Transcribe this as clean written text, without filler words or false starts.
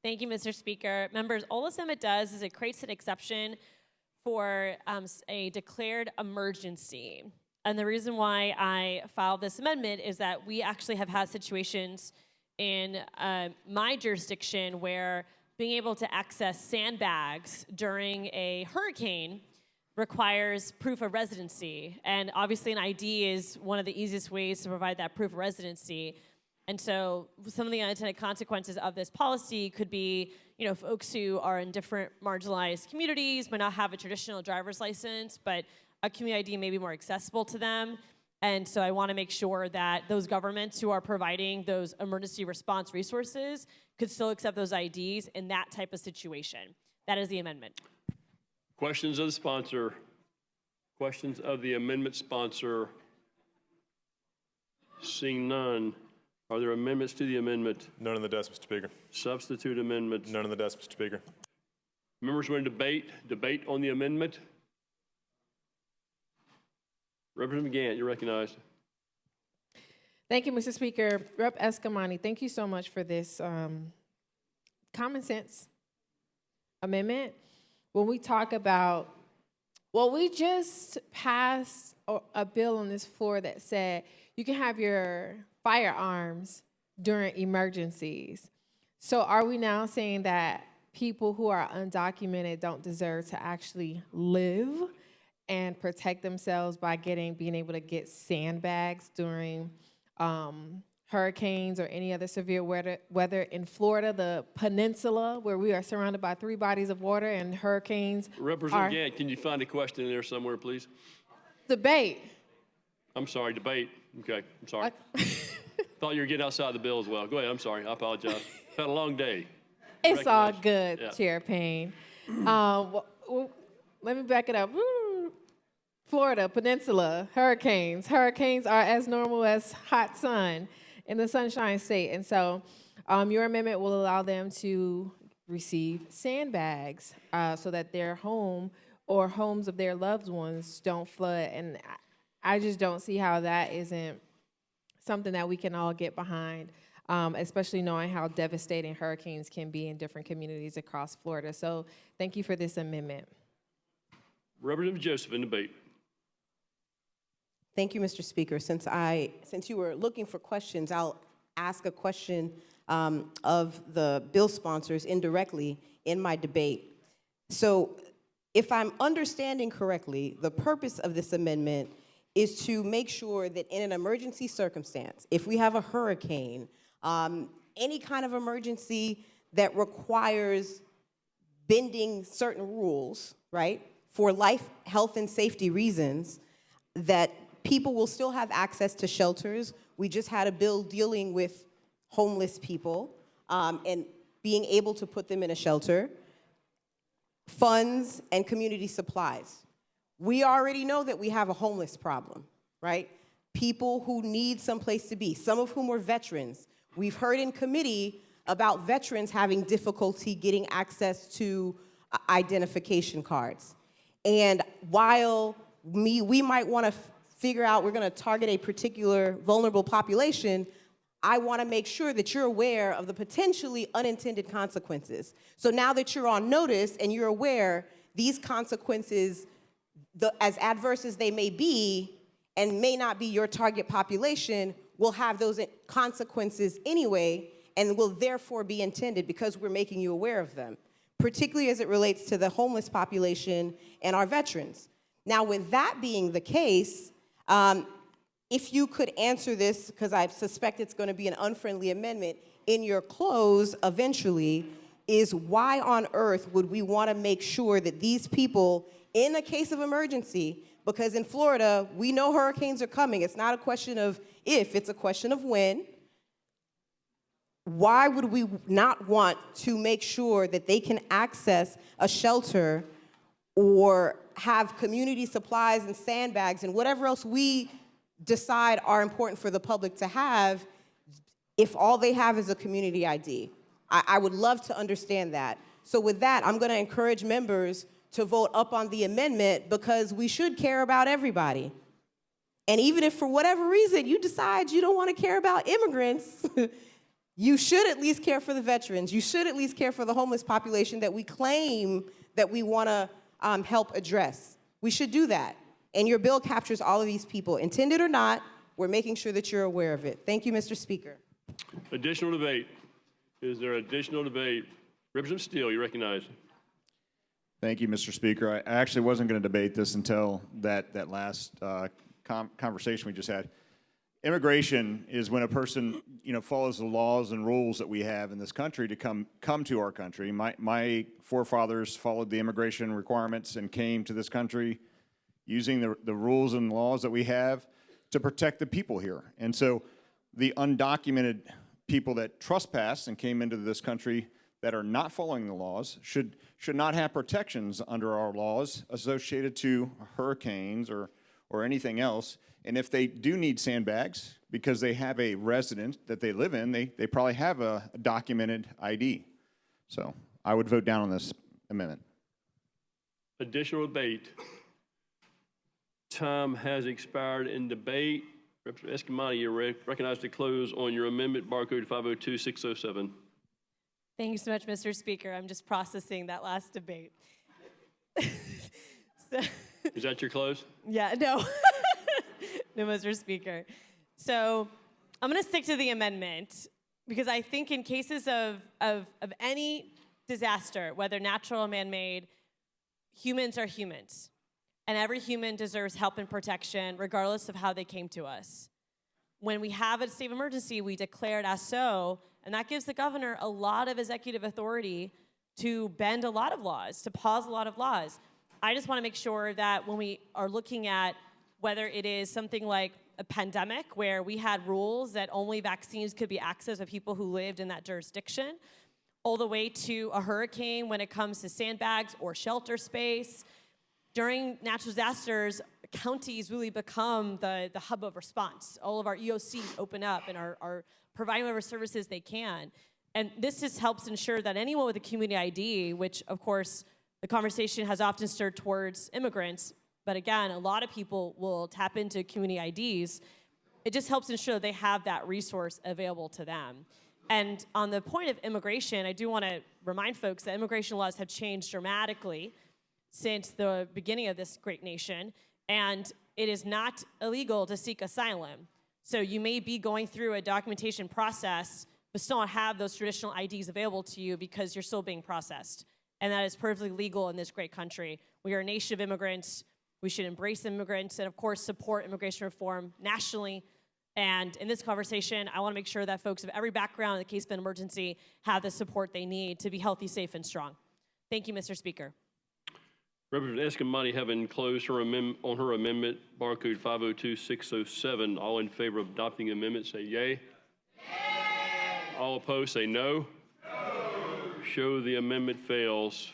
Thank you, Mr. Speaker. Members, all this amendment does is it creates an exception for a declared emergency. And the reason why I filed this amendment is that we actually have had situations in my jurisdiction where being able to access sandbags during a hurricane requires proof of residency. And obviously an ID is one of the easiest ways to provide that proof of residency. And so some of the unintended consequences of this policy could be, folks who are in different marginalized communities might not have a traditional driver's license, but a community ID may be more accessible to them. And so I want to make sure that those governments who are providing those emergency response resources could still accept those IDs in that type of situation. That is the amendment. Questions of the sponsor? Questions of the amendment sponsor? Seeing none. Are there amendments to the amendment? None on the desk, Mr. Speaker. Substitute amendments? None on the desk, Mr. Speaker. Members want to debate on the amendment? Representative Gant, you're recognized. Thank you, Mr. Speaker. Rep. Eskamani, thank you so much for this common sense amendment. When we talk about, we just passed a bill on this floor that said you can have your firearms during emergencies. So are we now saying that people who are undocumented don't deserve to actually live and protect themselves by being able to get sandbags during hurricanes or any other severe weather in Florida, the peninsula, where we are surrounded by 3 bodies of water and hurricanes? Representative Gant, can you find a question in there somewhere, please? Debate. I'm sorry, debate. Okay, I'm sorry. Thought you were getting outside the bill as well. Go ahead, I'm sorry, I apologize. Had a long day. It's all good, Yeah. Chair Payne. Let me back it up. Florida, peninsula, hurricanes. Hurricanes are as normal as hot sun in the Sunshine State. And so your amendment will allow them to receive sandbags so that their home or homes of their loved ones don't flood. And I just don't see how that isn't something that we can all get behind, especially knowing how devastating hurricanes can be in different communities across Florida. So thank you for this amendment. Representative Joseph in debate. Thank you, Mr. Speaker. Since you were looking for questions, I'll ask a question of the bill sponsors indirectly in my debate. So if I'm understanding correctly, the purpose of this amendment is to make sure that in an emergency circumstance, if we have a hurricane, any kind of emergency that requires bending certain rules, right, for life, health, and safety reasons, that people will still have access to shelters. We just had a bill dealing with homeless people and being able to put them in a shelter, funds, and community supplies. We already know that we have a homeless problem, right? People who need someplace to be, some of whom are veterans. We've heard in committee about veterans having difficulty getting access to identification cards. And while we might want to figure out we're going to target a particular vulnerable population, I want to make sure that you're aware of the potentially unintended consequences. So now that you're on notice and you're aware these consequences, as adverse as they may be and may not be your target population, will have those consequences anyway and will therefore be intended because we're making you aware of them, particularly as it relates to the homeless population and our veterans. Now, with that being the case, if you could answer this, because I suspect it's going to be an unfriendly amendment, in your close eventually, is why on earth would we want to make sure that these people, in a case of emergency, because in Florida, we know hurricanes are coming. It's not a question of if, it's a question of when. Why would we not want to make sure that they can access a shelter or have community supplies and sandbags and whatever else we decide are important for the public to have if all they have is a community ID? I would love to understand that. So with that, I'm going to encourage members to vote up on the amendment because we should care about everybody. And even if for whatever reason you decide you don't want to care about immigrants, You should at least care for the veterans. You should at least care for the homeless population that we claim that we want to help address. We should do that. And your bill captures all of these people. Intended or not, we're making sure that you're aware of it. Thank you, Mr. Speaker. Additional debate. Is there additional debate? Representative Steele, you recognize. Thank you, Mr. Speaker. I actually wasn't going to debate this until that last conversation we just had. Immigration is when a person, follows the laws and rules that we have in this country to come to our country. My forefathers followed the immigration requirements and came to this country using the rules and laws that we have to protect the people here. And so the undocumented people that trespass and came into this country that are not following the laws should not have protections under our laws associated to hurricanes or anything else. And if they do need sandbags because they have a residence that they live in, they probably have a documented ID. So I would vote down on this amendment. Additional debate. Time has expired in debate. Representative Eskamani, you're recognized to close on your amendment, barcode 502607. Thank you so much, Mr. Speaker. I'm just processing that last debate. Is that your close? Yeah, no. No, Mr. Speaker. So I'm going to stick to the amendment because I think in cases of any disaster, whether natural or man-made, humans are humans. And every human deserves help and protection regardless of how they came to us. When we have a state of emergency, we declare it as so, and that gives the governor a lot of executive authority to bend a lot of laws, to pause a lot of laws. I just want to make sure that when we are looking at whether it is something like a pandemic where we had rules that only vaccines could be accessed by people who lived in that jurisdiction, all the way to a hurricane when it comes to sandbags or shelter space. During natural disasters, counties really become the hub of response. All of our EOCs open up and are providing whatever services they can. And this just helps ensure that anyone with a community ID, which of course the conversation has often stirred towards immigrants, but again, a lot of people will tap into community IDs. It just helps ensure they have that resource available to them. And on the point of immigration, I do want to remind folks that immigration laws have changed dramatically since the beginning of this great nation, and it is not illegal to seek asylum. So you may be going through a documentation process, but still not have those traditional IDs available to you because you're still being processed. And that is perfectly legal in this great country. We are a nation of immigrants. We should embrace immigrants and, of course, support immigration reform nationally. And in this conversation, I want to make sure that folks of every background in the case of an emergency have the support they need to be healthy, safe, and strong. Thank you, Mr. Speaker. Representative Eskamani, having closed on her amendment, barcode 502607, all in favor of adopting the amendment, say yay. Yay. All opposed, say no. No. Show the amendment fails.